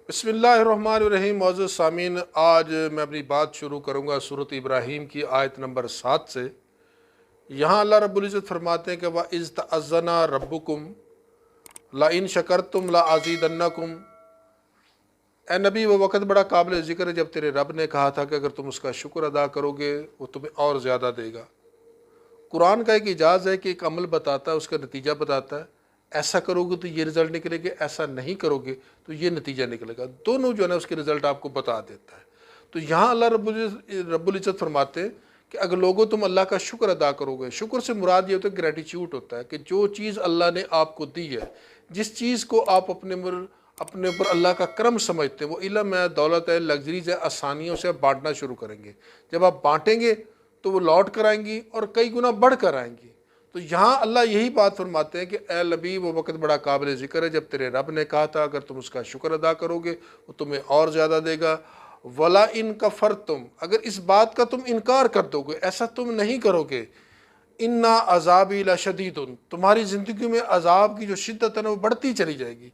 بسم اللہ الرحمن الرحیم۔ معزز سامعین، آج میں اپنی بات شروع کروں گا سورۃ ابراہیم کی آیت نمبر 7 سے۔ یہاں اللہ رب العزت فرماتے ہیں کہ وَإِذْ تَأَذَّنَ رَبُّكُمْ لَئِن شَكَرْتُمْ لَأَزِيدَنَّكُمْ۔ اے نبی، وہ وقت بڑا قابل ذکر ہے جب تیرے رب نے کہا تھا کہ اگر تم اس کا شکر ادا کرو گے وہ تمہیں اور زیادہ دے گا۔ قرآن کا ایک اعجاز ہے کہ ایک عمل بتاتا ہے، اس کا نتیجہ بتاتا ہے۔ ایسا کرو گے تو یہ رزلٹ نکلے گا، ایسا نہیں کرو گے تو یہ نتیجہ نکلے گا، دونوں جو ہے نا اس کے رزلٹ آپ کو بتا دیتا ہے۔ تو یہاں اللہ رب العزت فرماتے ہیں کہ اگر لوگوں تم اللہ کا شکر ادا کرو گے، شکر سے مراد یہ ہوتا ہے گریٹیچیوڈ ہوتا ہے کہ جو چیز اللہ نے آپ کو دی ہے، جس چیز کو آپ اپنے اوپر اللہ کا کرم سمجھتے ہیں، وہ علم ہے، دولت ہے، لگژریز ہے، آسانیوں سے آپ بانٹنا شروع کریں گے۔ جب آپ بانٹیں گے تو وہ لوٹ کر آئیں گی اور کئی گنا بڑھ کر آئیں گی۔ تو یہاں اللہ یہی بات فرماتے ہیں کہ اے نبی، وہ وقت بڑا قابل ذکر ہے جب تیرے رب نے کہا تھا اگر تم اس کا شکر ادا کرو گے وہ تمہیں اور زیادہ دے گا۔ وَلَا إِن كَفَرْتُمْ، اگر اس بات کا تم انکار کر دو گے، ایسا تم نہیں کرو گے، اِنَّا عَذَابِي لَشَدِيدٌ، تمہاری زندگی میں عذاب کی جو شدت ہے نا وہ بڑھتی چلی جائے گی۔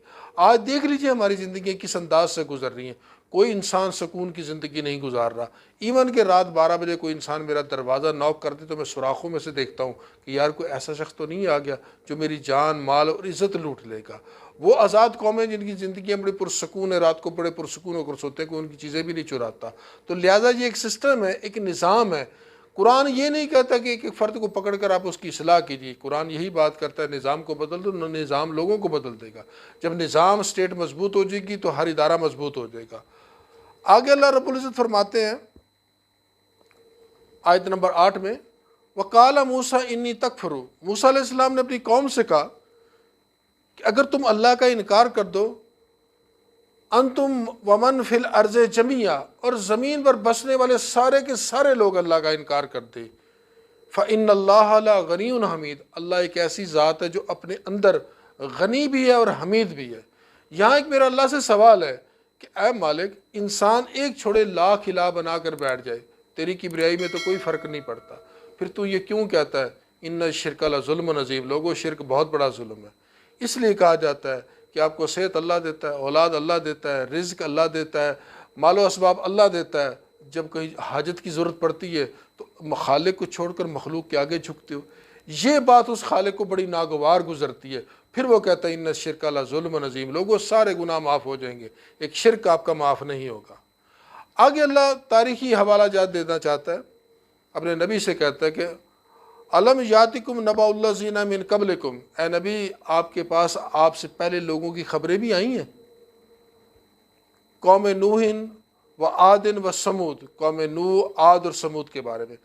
آج دیکھ لیجئے ہماری زندگیاں کس انداز سے گزر رہی ہیں، کوئی انسان سکون کی زندگی نہیں گزار رہا۔ ایون کہ رات 12 بجے کوئی انسان میرا دروازہ نوک کرتے تو میں سوراخوں میں سے دیکھتا ہوں کہ یار کوئی ایسا شخص تو نہیں آ گیا جو میری جان، مال اور عزت لوٹ لے گا۔ وہ آزاد قومیں جن کی زندگیاں بڑے پرسکون ہے، رات کو بڑے پرسکون ہو کر سوتے ہیں، کوئی ان کی چیزیں بھی نہیں چراتا۔ تو لہٰذا یہ ایک سسٹم ہے، ایک نظام ہے۔ قرآن یہ نہیں کہتا کہ ایک فرد کو پکڑ کر آپ اس کی اصلاح کیجیے، قرآن یہی بات کرتا ہے نظام کو بدل دو، نظام لوگوں کو بدل دے گا۔ جب نظام اسٹیٹ مضبوط ہو جائے گی تو ہر ادارہ مضبوط ہو جائے گا۔ آگے اللہ رب العزت فرماتے ہیں آیت نمبر 8 میں، وَقَالَ مُوسَىٰ إِنِّي تَكْفُرُ، موسیٰ علیہ السلام نے اپنی قوم سے کہا کہ اگر تم اللہ کا انکار کر دو، انتم ومن فی الارض جمیعا، اور زمین پر بسنے والے سارے کے سارے لوگ اللہ کا انکار کر دیں، فإن اللہ لغنی حمید، اللہ ایک ایسی ذات ہے جو اپنے اندر غنی بھی ہے اور حمید بھی ہے۔ یہاں ایک میرا اللہ سے سوال ہے کہ اے مالک، انسان ایک چھوڑے لاکھ الہ بنا کر بیٹھ جائے، تیری کبریائی میں تو کوئی فرق نہیں پڑتا، پھر تو یہ کیوں کہتا ہے ان الشرک لظلم عظیم؟ لوگوں، شرک بہت بڑا ظلم ہے۔ اس لیے کہا جاتا ہے کہ آپ کو صحت اللہ دیتا ہے، اولاد اللہ دیتا ہے، رزق اللہ دیتا ہے، مال و اسباب اللہ دیتا ہے۔ جب کہیں حاجت کی ضرورت پڑتی ہے تو خالق کو چھوڑ کر مخلوق کے آگے جھکتے ہو۔ یہ بات اس خالق کو بڑی ناگوار گزرتی ہے، پھر وہ کہتا ہے ان الشرک لظلم عظیم، لوگوں سارے گناہ معاف ہو جائیں گے، ایک شرک آپ کا معاف نہیں ہوگا۔ آگے اللہ تاریخی حوالہ جات دینا چاہتا ہے، اپنے نبی سے کہتا ہے کہ الم یاتکم نبأ الذین من قبلکم، اے نبی آپ کے پاس آپ سے پہلے لوگوں کی خبریں بھی آئی ہیں، قوم نوح و عاد و سمود، قوم نوح، عاد اور سمود کے بارے میں۔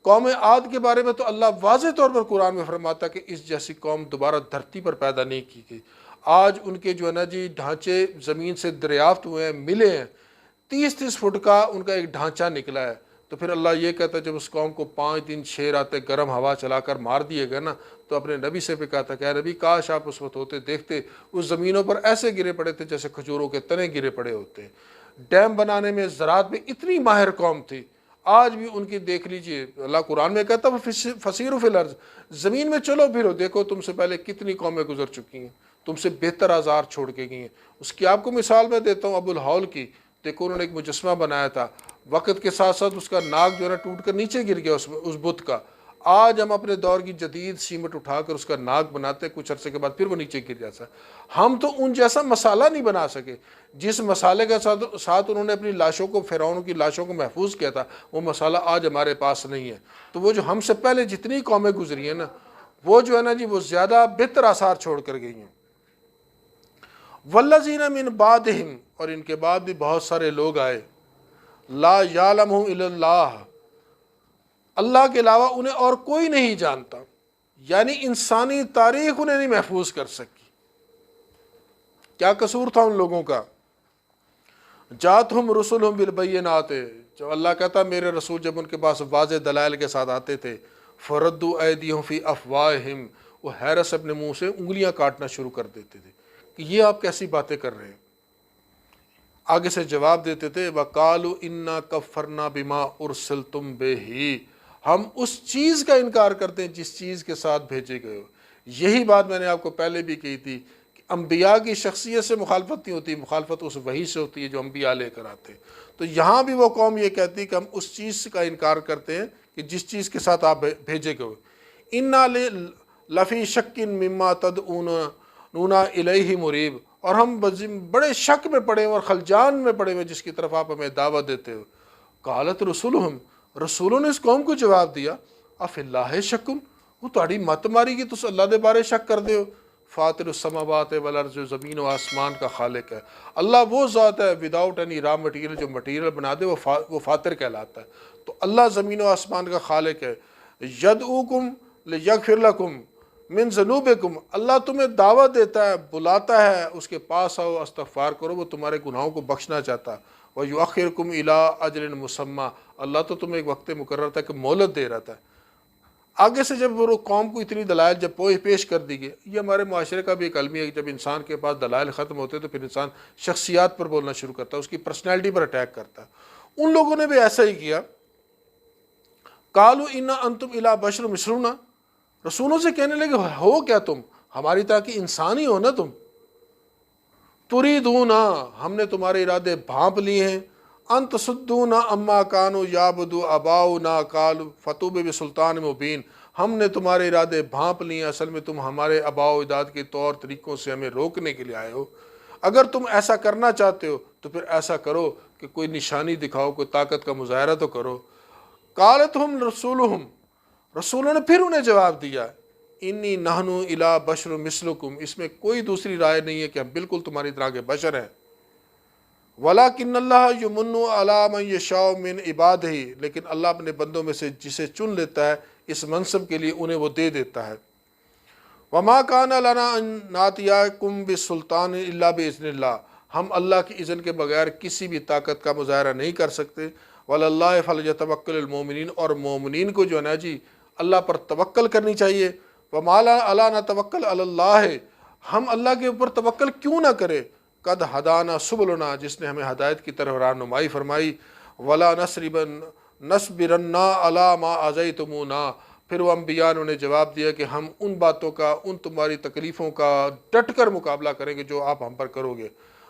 قوم عاد کے بارے میں تو اللہ واضح طور پر قرآن میں فرماتا کہ اس جیسی قوم دوبارہ دھرتی پر پیدا نہیں کی گئی۔ آج ان کے جو ہے نا جی ڈھانچے زمین سے دریافت ہوئے ہیں، ملے ہیں، 30 فٹ کا ان کا ایک ڈھانچہ نکلا ہے۔ تو پھر اللہ یہ کہتا ہے جب اس قوم کو 5 دن 6 راتیں گرم ہوا چلا کر مار دیے گا نا، تو اپنے نبی سے بھی کہتا کہ اے نبی کاش آپ اس وقت ہوتے، دیکھتے اس زمینوں پر ایسے گرے پڑے تھے جیسے کھجوروں کے تنے گرے پڑے ہوتے ہیں۔ ڈیم بنانے میں، زراعت میں اتنی ماہر قوم تھی، آج بھی ان کی دیکھ لیجئے، اللہ قرآن میں کہتا فسیروا فی الارض، زمین میں چلو پھرو، دیکھو تم سے پہلے کتنی قومیں گزر چکی ہیں، تم سے بہتر آثار چھوڑ کے گئی ہیں۔ اس کی آپ کو مثال میں دیتا ہوں، ابو الہول کی، دیکھو انہوں نے ایک مجسمہ بنایا تھا، وقت کے ساتھ ساتھ اس کا ناک جو ہے نا ٹوٹ کر نیچے گر گیا اس بت کا۔ آج ہم اپنے دور کی جدید سیمٹ اٹھا کر اس کا ناک بناتے ہیں، کچھ عرصے کے بعد پھر وہ نیچے گر جاتا ہے۔ ہم تو ان جیسا مسالہ نہیں بنا سکے، جس مسالے کے ساتھ انہوں نے اپنی لاشوں کو، فرعون کی لاشوں کو محفوظ کیا تھا، وہ مسالہ آج ہمارے پاس نہیں ہے۔ تو وہ جو ہم سے پہلے جتنی قومیں گزری ہیں نا، وہ جو ہے نا جی وہ زیادہ بہتر آثار چھوڑ کر گئی ہیں۔ والذین من بعدہم، اور ان کے بعد بھی بہت سارے لوگ آئے، لا یعلمہم الا اللہ، اللہ کے علاوہ انہیں اور کوئی نہیں جانتا، یعنی انسانی تاریخ انہیں نہیں محفوظ کر سکی۔ کیا قصور تھا ان لوگوں کا؟ جاتہم رسلہم بالبینات، جب اللہ کہتا میرے رسول جب ان کے پاس واضح دلائل کے ساتھ آتے تھے، فردوا ایدیہم فی افواہہم، وہ حیرت سے اپنے منہ سے انگلیاں کاٹنا شروع کر دیتے تھے کہ یہ آپ کیسی باتیں کر رہے ہیں۔ آگے سے جواب دیتے تھے وَقَالُوا إِنَّا كَفَّرْنَا بِمَا أُرْسِلْتُمْ بِهِ، ہم اس چیز کا انکار کرتے ہیں جس چیز کے ساتھ بھیجے گئے ہو۔ یہی بات میں نے آپ کو پہلے بھی کہی تھی کہ انبیاء کی شخصیت سے مخالفت نہیں ہوتی، مخالفت اس وحی سے ہوتی ہے جو انبیاء لے کر آتے ہیں۔ تو یہاں بھی وہ قوم یہ کہتی ہے کہ ہم اس چیز کا انکار کرتے ہیں کہ جس چیز کے ساتھ آپ بھیجے گئے، اِنَّا لَفِی شَکٍ مِّمَّا تَدْعُونَا إِلَیْہِ مُرِیب، اور ہم بڑے شک میں پڑے ہوئے اور خلجان میں پڑے ہوئے جس کی طرف آپ ہمیں دعوت دیتے ہو۔ قالت رسولہم، رسولوں نے اس قوم کو جواب دیا، اف اللہ شکم، وہ تہاڑی مت ماری گی تس اللہ دے بارے شک کر دے ہو۔ فاطر السماوات والارض، زمین و آسمان کا خالق ہے اللہ، وہ ذات ہے وداؤٹ اینی را مٹیریل، جو مٹیریل بنا دے وہ فاطر کہلاتا ہے۔ تو اللہ زمین و آسمان کا خالق ہے۔ یدعوکم لیغفر لکم من ذنوبکم، اللہ تمہیں دعوت دیتا ہے، بلاتا ہے اس کے پاس آؤ، استغفار کرو، وہ تمہارے گناہوں کو بخشنا چاہتا ہے۔ وَيُؤَخِّرُكُمْ إِلَىٰ أَجْلٍ مُّسَمًّى، اللہ تو تمہیں ایک وقت مقرر تھا کہ مہلت دے رہا تھا۔ آگے سے جب وہ قوم کو اتنی دلائل جب پیش کر دی گئی، یہ ہمارے معاشرے کا بھی ایک المیہ ہے کہ جب انسان کے پاس دلائل ختم ہوتے تو پھر انسان شخصیات پر بولنا شروع کرتا ہے، اس کی پرسنالٹی پر اٹیک کرتا ہے۔ ان لوگوں نے بھی ایسا ہی کیا۔ قالوا انا انتم الا بشر مثلنا، رسولوں سے کہنے لگے ہو کیا تم ہماری طرح کہ انسان ہی ہو نا تم، تریدون، ہم نے تمہارے ارادے بھانپ لیے ہیں، ان تصدون اما کانوا یعبد آباؤنا قالوا فاتوا بسلطان مبین، ہم نے تمہارے ارادے بھانپ لیے، اصل میں تم ہمارے آباء و اجداد کے طور طریقوں سے ہمیں روکنے کے لیے آئے ہو۔ اگر تم ایسا کرنا چاہتے ہو تو پھر ایسا کرو کہ کوئی نشانی دکھاؤ، کوئی طاقت کا مظاہرہ تو کرو۔ قالتہم رسولہم، رسولوں نے پھر انہیں جواب دیا، انی نحن الا بشر مثلکم، اس میں کوئی دوسری رائے نہیں ہے کہ ہم بالکل تمہاری طرح کے بشر ہیں۔ وَلَٰكِنَّ اللَّهَ يُمُنُّ عَلَىٰ مَن يَشَاءُ مِنْ عِبَادِهِ، لیکن اللہ اپنے بندوں میں سے جسے چن لیتا ہے اس منصب کے لیے انہیں وہ دے دیتا ہے۔ وَمَا كَانَ لَنَا أَن نَأْتِيَكُم بِسُلْطَانٍ إِلَّا بِإِذْنِ اللَّهِ، ہم اللہ کی اذن کے بغیر کسی بھی طاقت کا مظاہرہ نہیں کر سکتے۔ وَعَلَى اللَّهِ فَلْيَتَوَكَّلِ الْمُؤْمِنُونَ، اور مومنین کو جو ہے نا جی اللہ پر توکل کرنی چاہیے۔ وَمَا لَنَا نَتَوَكَّلُ عَلَى اللَّهِ، ہم اللہ کے اوپر توکل کیوں نہ کرے، قد ہدانا سبلنا، جس نے ہمیں ہدایت کی طرف رہنمائی فرمائی۔ ولا نصبرن علی ما اذیتمونا، پھر وہ انبیاء نے انہیں جواب دیا کہ ہم ان باتوں کا، ان تمہاری تکلیفوں کا ڈٹ کر مقابلہ کریں گے جو آپ ہم پر کرو گے۔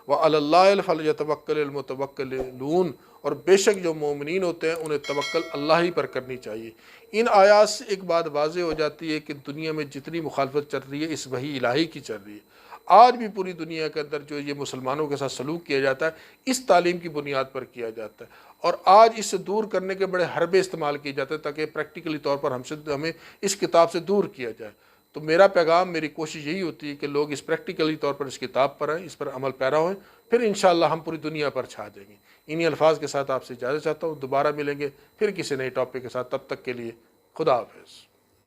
وعلی اللہ فلیتوکل المتوکلون، اور بے شک جو مومنین ہوتے ہیں انہیں توکل اللہ ہی پر کرنی چاہیے۔ ان آیات سے ایک بات واضح ہو جاتی ہے کہ دنیا میں جتنی مخالفت چل رہی ہے اس وحی الہی کی چل رہی ہے۔ آج بھی پوری دنیا کے اندر جو یہ مسلمانوں کے ساتھ سلوک کیا جاتا ہے اس تعلیم کی بنیاد پر کیا جاتا ہے، اور آج اس سے دور کرنے کے بڑے حربے استعمال کیے جاتے ہیں تاکہ پریکٹیکلی طور پر ہمیں اس کتاب سے دور کیا جائے۔ تو میرا پیغام، میری کوشش یہی ہوتی ہے کہ لوگ اس پریکٹیکلی طور پر اس کتاب پر آئیں، اس پر عمل پیرا ہوئیں، پھر انشاءاللہ ہم پوری دنیا پر چھا جائیں گے۔ انہی الفاظ کے ساتھ آپ سے اجازت چاہتا ہوں، دوبارہ ملیں گے پھر کسی نئے ٹاپک کے ساتھ، تب تک کے لیے خدا حافظ۔